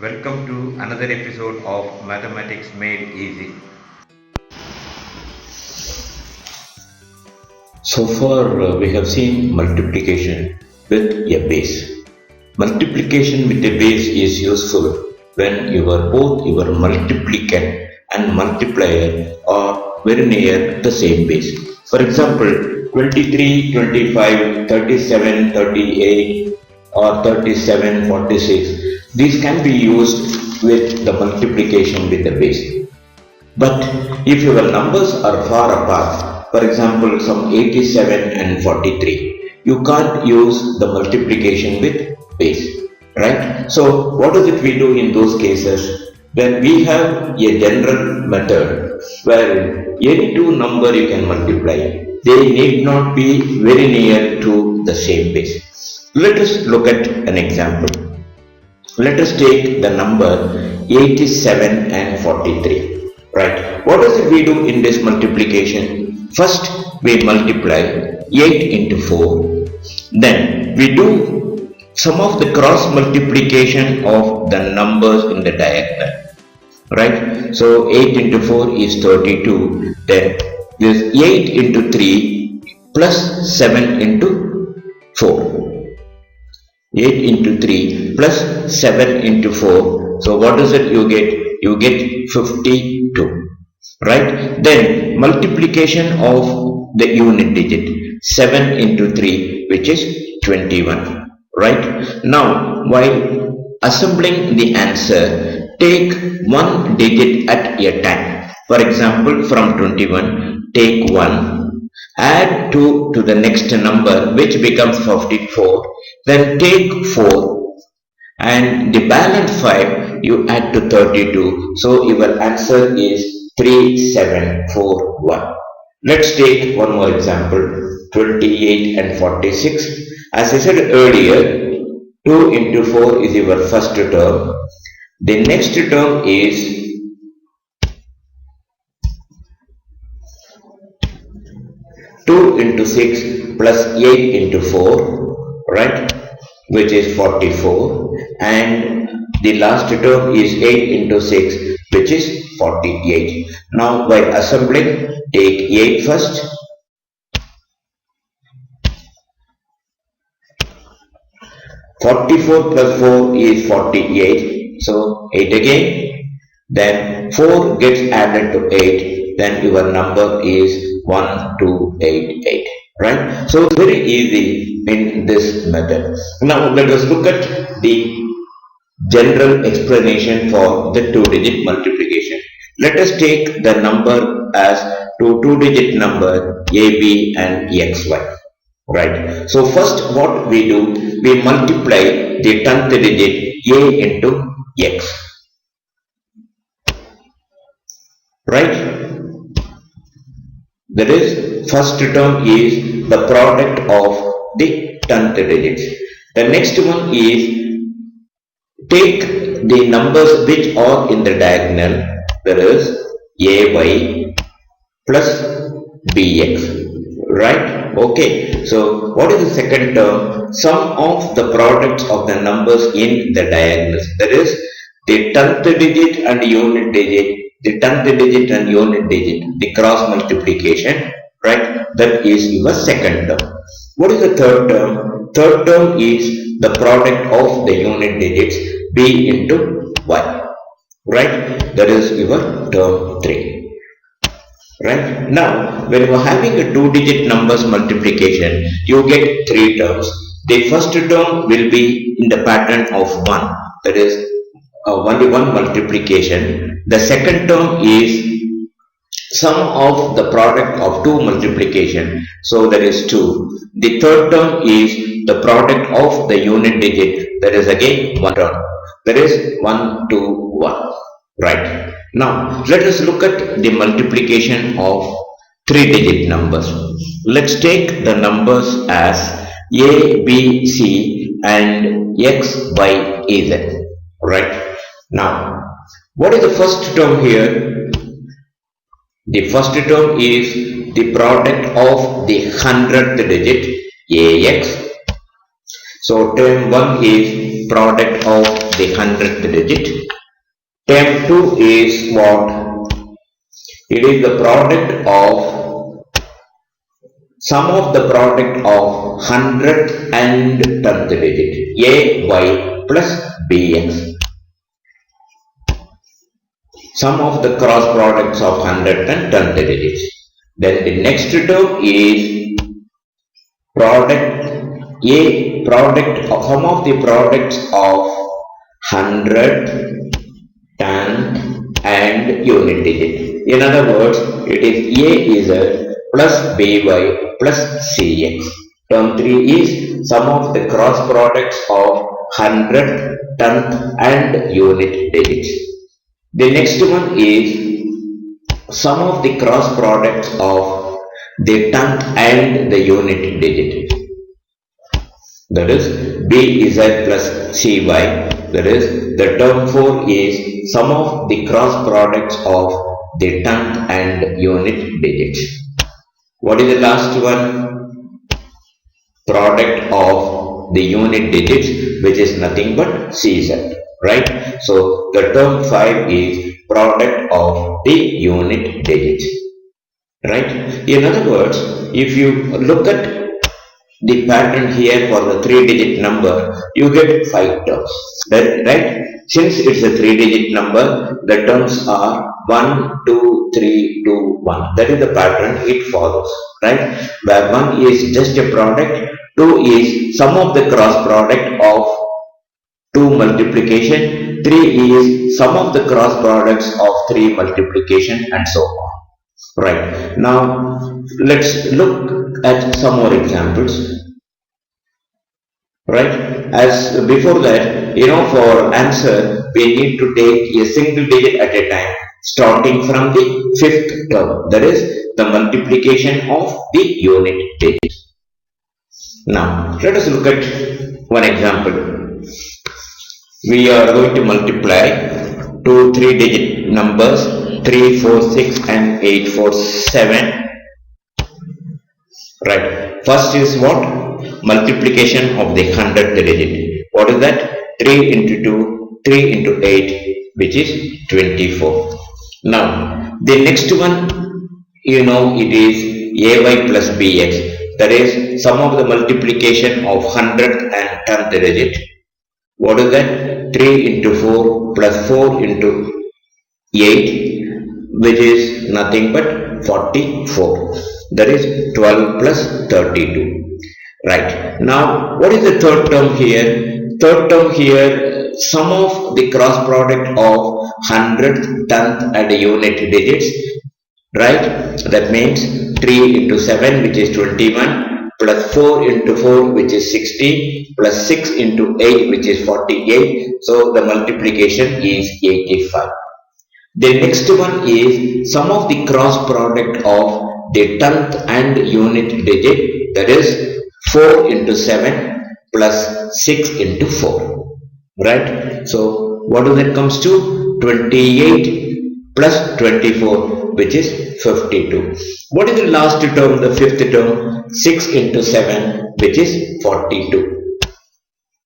Welcome to another episode of Mathematics Made Easy. So far, we have seen multiplication with a base. Multiplication with a base is useful when both your multiplicand and multiplier are very near the same base. For example, 23, 25, 37, 38 or 37, 46. These can be used with the multiplication with the base. But if your numbers are far apart, for example, some 87 and 43, you can't use the multiplication with base, right? So, what is it we do in those cases? When we have a general method where any two number you can multiply, they need not be very near to the same base. Let us look at an example. Let us take the number 87 and 43. Right. What does it we do in this multiplication? First, we multiply 8 into 4. Then, we do some of the cross multiplication of the numbers in the diagonal. Right. So, 8 into 4 is 32. Then, this 8 into 3 plus 7 into 4. 8 into 3 plus 7 into 4. So what is it you get? You get 52. Right? Then multiplication of the unit digit. 7 into 3 which is 21. Right? Now while assembling the answer, take one digit at a time. For example, from 21, take 1. Add 2 to the next number which becomes 54. Then take 4 and the balance 5 you add to 32. So your answer is 3741. Let's take one more example, 28 and 46. As I said earlier, 2 into 4 is your first term. The next term is 2 into 6 plus 8 into 4, right, which is 44, and the last term is 8 into 6 which is 48. Now by assembling, take 8 first, 44 plus 4 is 48, so 8 again, then 4 gets added to 8, then your number is 1288. Right? So it's very easy in this method. Now let us look at the general explanation for the two-digit multiplication. Let us take the number as two-digit number a, b and xy. Right. So first what we do, we multiply the 10th digit a into x. Right. That is, first term is the product of the 10th digits. The next one is take the numbers which are in the diagonal, that is ay plus bx. Right? Okay. So what is the second term? Sum of the products of the numbers in the diagonals. That is the 10th digit and unit digit. The 10th digit and unit digit, the cross multiplication, right? That is your second term. What is the third term? Third term is the product of the unit digits b into y, right? That is your term 3. Right? Now, when you are having a two-digit numbers multiplication, you get 3 terms. The first term will be in the pattern of 1, that is only one multiplication. The second term is sum of the product of 2 multiplication, so that is 2. The third term is the product of the unit digit, that is again 1 term, that is 1, 2, 1. Right. Now let us look at the multiplication of 3-digit numbers. Let's take the numbers as a, b, c and x, y, z. Right. Now, what is the first term here? The first term is the product of the 100th digit ax. So term 1 is product of the 100th digit. Term 2 is what? It is the product of sum of the product of 100th and 10th digit, AY plus BX. Sum of the cross products of 100th and 10th digits. Then the next term is product sum of the products of 100th, 10th and unit digit. In other words, it is AZ plus BY plus CX. Term 3 is sum of the cross products of 100th, 10th and unit digits. The next one is sum of the cross products of the 10th and the unit digit. That is BZ plus CY. That is the term 4 is sum of the cross products of the 10th and unit digits. What is the last one? Product of the unit digits, which is nothing but CZ. Right? So the term 5 is product of the unit digits. Right? In other words, if you look at the pattern here for the 3-digit number, you get 5 terms. Right? Since it's a 3-digit number, the terms are 1, 2, 3, 2, 1. That is the pattern it follows. Right? Where 1 is just a product, 2 is sum of the cross product of 2 multiplication, 3 is sum of the cross products of 3 multiplication and so on. Right. Now let's look at some more examples. Right. As before that, for answer we need to take a single digit at a time, starting from the 5th term. That is the multiplication of the unit digit. Now let us look at one example. We are going to multiply 2 3-digit numbers 3, 4, 6 and 8, 4, 7. Right. First is what? Multiplication of the 100th digit. What is that? 3 into 2, 3 into 8, which is 24. Now, the next one, it is AY plus BX. That is sum of the multiplication of 100th and 10th digit. What is that? 3 into 4 plus 4 into 8, which is nothing but 44. That is 12 plus 32. Right. Now, what is the third term here? Third term here, sum of the cross product of 100th, 10th and unit digits. Right. That means 3 into 7, which is 21, plus 4 into 4, which is 16, plus 6 into 8, which is 48. So the multiplication is 85. The next one is sum of the cross product of the 10th and unit digit. That is 4 into 7 plus 6 into 4. Right. So what does that comes to? 28 plus 24, which is 52. What is the last term, the 5th term? 6 into 7, which is 42.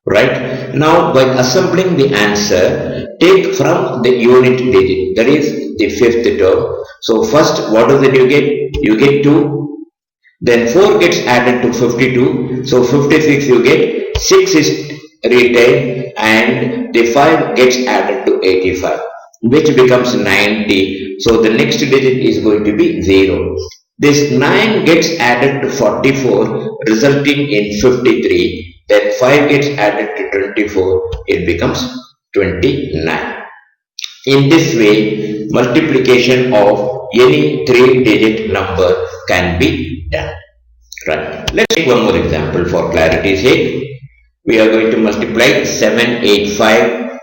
Right. Now by assembling the answer, take from the unit digit, that is the 5th term. So first, what does it you get? You get 2. Then 4 gets added to 52. So 56 you get. 6 is retained and the 5 gets added to 85, which becomes 90. So the next digit is going to be 0. This 9 gets added to 44, resulting in 53. Then 5 gets added to 24, it becomes 29. In this way, multiplication of any 3-digit number can be done. Right. Let's take one more example for clarity's sake. We are going to multiply 785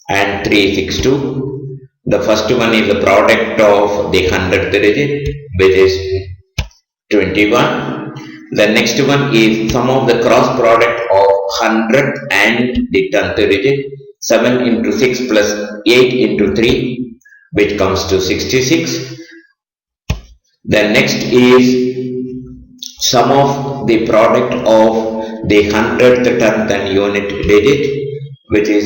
and 362. The first one is the product of the 100th digit, which is 21. The next one is sum of the cross product of 100th and the 10th digit. 7 into 6 plus 8 into 3, which comes to 66. The next is sum of the product of the 100th, 10th and unit digit, which is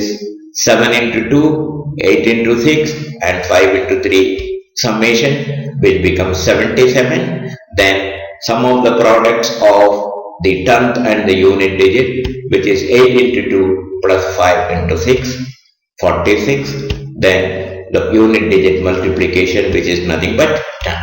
7 into 2, 8 into 6 and 5 into 3 summation, which becomes 77. Then sum of the products of the tenth and the unit digit, which is 8 into 2 plus 5 into 6, 46. Then the unit digit multiplication, which is nothing but 10.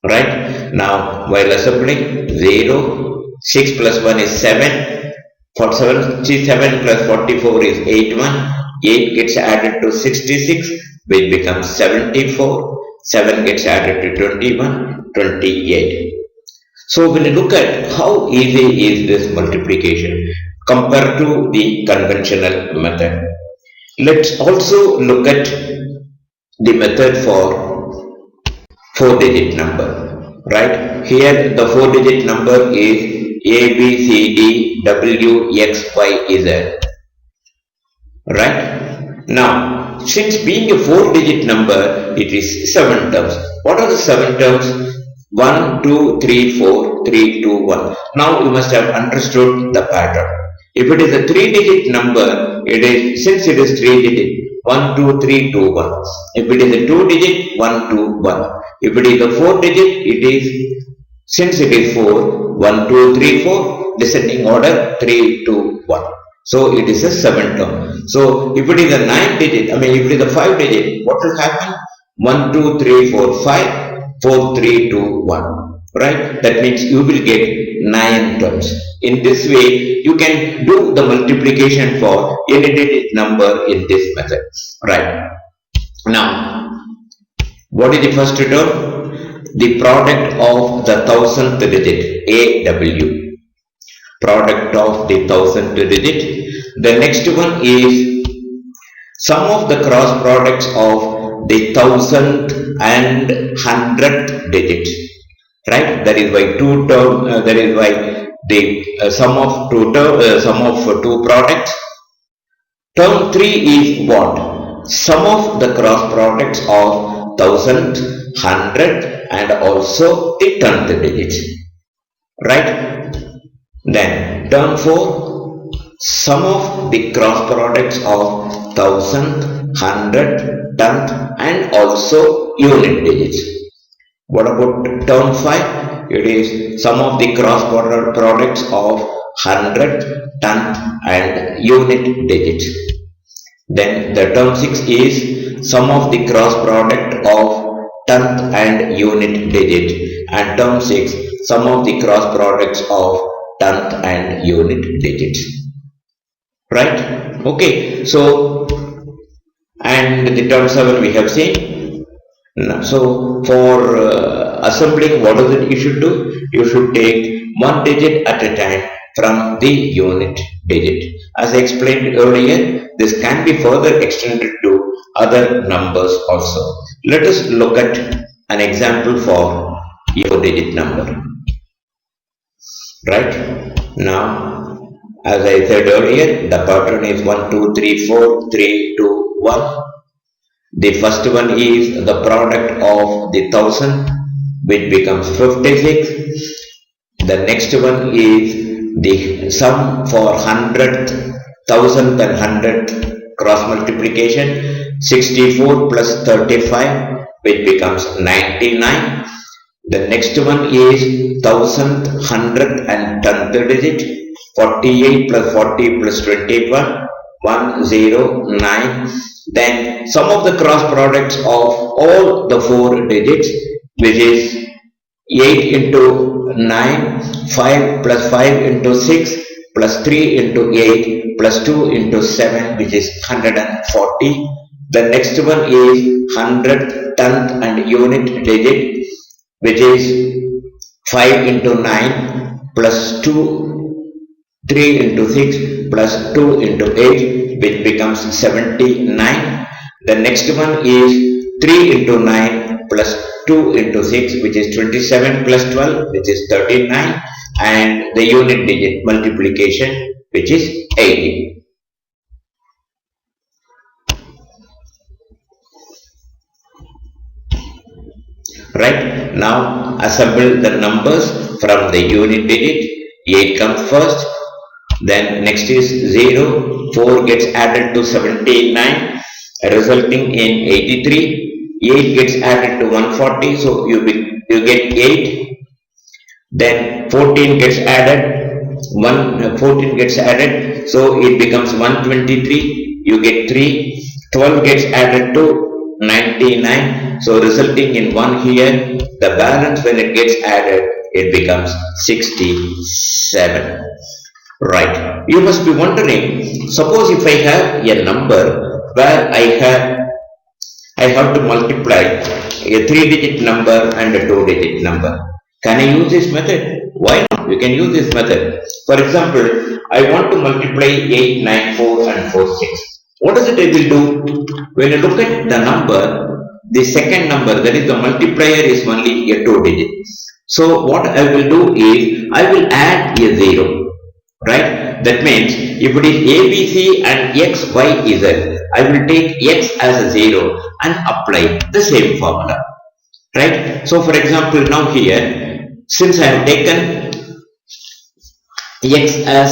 Right? Now, while assembling, 0, 6 plus 1 is 7, 7 plus 44 is 81, 8 gets added to 66, which becomes 74, 7 gets added to 21, 28. So when you look at how easy is this multiplication compared to the conventional method, let's also look at the method for 4-digit number. Right? Here the 4-digit number is A, B, C, D, W, X, Y, Z. Right? Now, since being a 4-digit number, it is 7 terms. What are the 7 terms? 1, 2, 3, 4, 3, 2, 1. Now you must have understood the pattern. If it is a 3-digit number, it is, since it is 3-digit, 1, 2, 3, 2, 1. If it is a 2-digit, 1, 2, 1. If it is a 4-digit, it is, since it is 4, 1, 2, 3, 4, descending order 3, 2, 1. So it is a 7 term. So if it is a 9-digit, if it is a 5-digit, what will happen? 1, 2, 3, 4, 5, 4, 3, 2, 1. Right? That means you will get 9 terms. In this way, you can do the multiplication for any digit number in this method. Right? Now, what is the first term? The product of the 1000th digit, AW. Product of the 1000th digit. The next one is sum of the cross products of the 1000th and 100th digit. Right? That is why that is why the sum of two products. Term 3 is what? Sum of the cross products of 1000th, 100th and also the 10th digit. Right? Then term 4, sum of the cross products of 1000th, 100th, 10th and also unit digits. What about term 5? It is sum of the cross products of 100th, 10th and unit digits. Then the term 6 is sum of the cross product of 10th and unit digit, and term 6 sum of the cross products of 10th and unit digits. Right? Okay. So, and the term 7 we have seen. So for assembling, what is it you should do? You should take one digit at a time from the unit digit. As I explained earlier, this can be further extended to other numbers also. Let us look at an example for your digit number. Right? Now, as I said earlier, the pattern is 1, 2, 3, 4, 3, 2, 1. The first one is the product of the 1000, which becomes 56. The next one is the sum for 100th, 1000th and 100th cross multiplication, 64 plus 35, which becomes 99. The next one is 1000th, 100th and 10th digit, 48 plus 40 plus 21, 109. Then sum of the cross products of all the 4 digits, which is 8 into 9, 5 plus 5 into 6 plus 3 into 8 plus 2 into 7, which is 140. The next one is 100th, 10th and unit digit, which is 5 into 9 plus 2, 3 into 6 plus 2 into 8, which becomes 79. The next one is 3 into 9 plus 2 into 6, which is 27 plus 12, which is 39, and the unit digit multiplication, which is 80. Right? Now assemble the numbers from the unit digit. 8 comes first, Then next is 0, 4 gets added to 79, resulting in 83. 8 gets added to 140, so you get 8. Then 14 gets added, 14 gets added, so it becomes 123, you get 3. 12 gets added to 99, so resulting in 1 here. The balance when it gets added, it becomes 67. Right. You must be wondering, suppose if I have a number where I have to multiply a 3-digit number and a 2-digit number. Can I use this method? Why not? You can use this method. For example, I want to multiply 8, 9, 4 and 4, 6. What is it I will do? When you look at the number, the second number, that is the multiplier, is only a 2-digit. So what I will do is, I will add a 0. Right? That means, if it is A, B, C and X, Y, Z, I will take X as a 0 and apply the same formula. Right? So for example, now here, since I have taken X as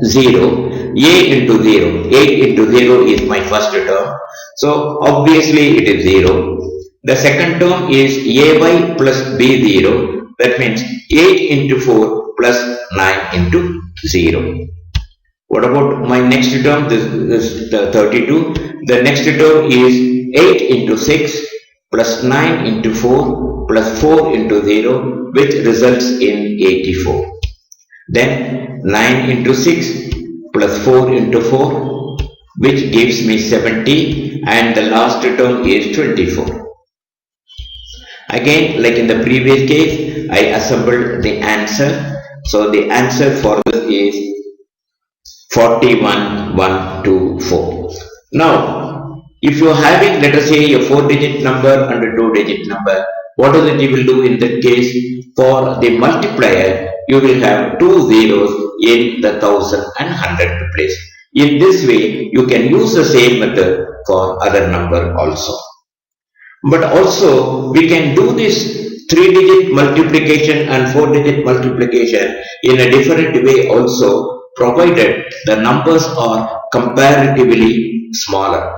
0, A into 0, 8 into 0 is my first term. So obviously it is 0. The second term is AY plus B0. That means 8 into 4 plus 9 into 0. What about my next term? This is the 32. The next term is 8 into 6 plus 9 into 4 plus 4 into 0, which results in 84. Then 9 into 6 plus 4 into 4, which gives me 70, and the last term is 24. Again, like in the previous case, I assembled the answer. So the answer for this is 41124. Now, if you are having, let us say, a 4-digit number and a 2-digit number, what is it you will do in that case? For the multiplier, you will have 2 zeros in the 1000 and 100 place. In this way, you can use the same method for other number also. But also, we can do this 3-digit multiplication and 4-digit multiplication in a different way also, provided the numbers are comparatively smaller.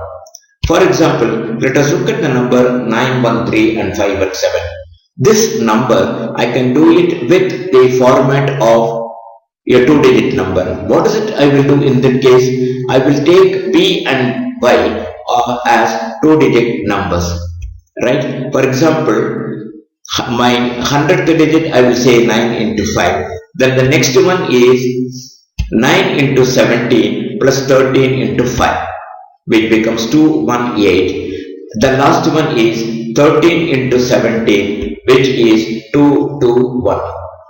For example, let us look at the number 913 and 517. This number, I can do it with the format of a 2-digit number. What is it I will do in that case? I will take B and Y as 2-digit numbers. Right? For example, my 100th digit, I will say 9 into 5. Then the next one is 9 into 17 plus 13 into 5, which becomes 218. The last one is 13 into 17, which is 221.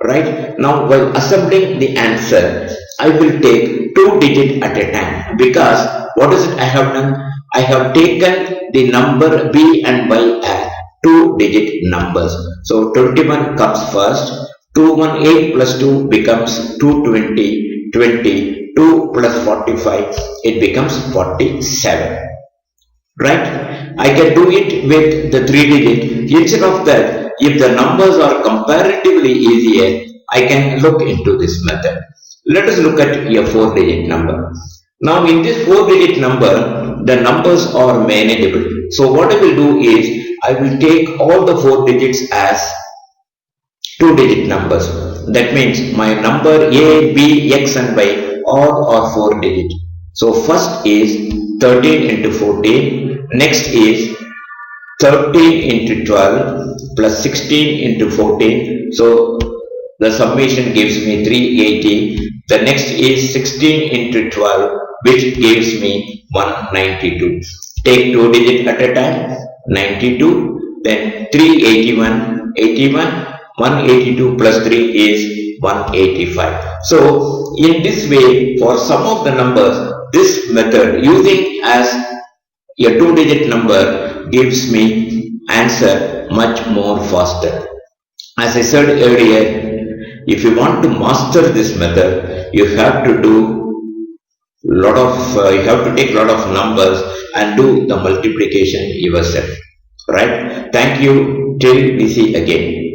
Right? Now, while assembling the answer, I will take 2 digits at a time, because what is it I have done? I have taken the number B and Y as 2-digit numbers. So 21 comes first. 218 plus 2 becomes 220. 20. 2 plus 45, it becomes 47. Right? I can do it with the 3-digit. Instead of that, if the numbers are comparatively easier, I can look into this method. Let us look at a 4-digit number. Now in this 4-digit number, the numbers are manageable. So what I will do is, I will take all the 4 digits as 2-digit numbers. That means my number A, B, X and Y all are 4 digits. So first is 13 into 14. Next is 13 into 12 plus 16 into 14. So the summation gives me 380. The next is 16 into 12, which gives me 192. Take 2 digits at a time. 92, then 381, 81, 182 plus 3 is 185. So in this way, for some of the numbers, this method using as a 2-digit number gives me answer much more faster. As I said earlier, if you want to master this method, you have to do you have to take lot of numbers and do the multiplication yourself. Right? Thank you. Till we see again.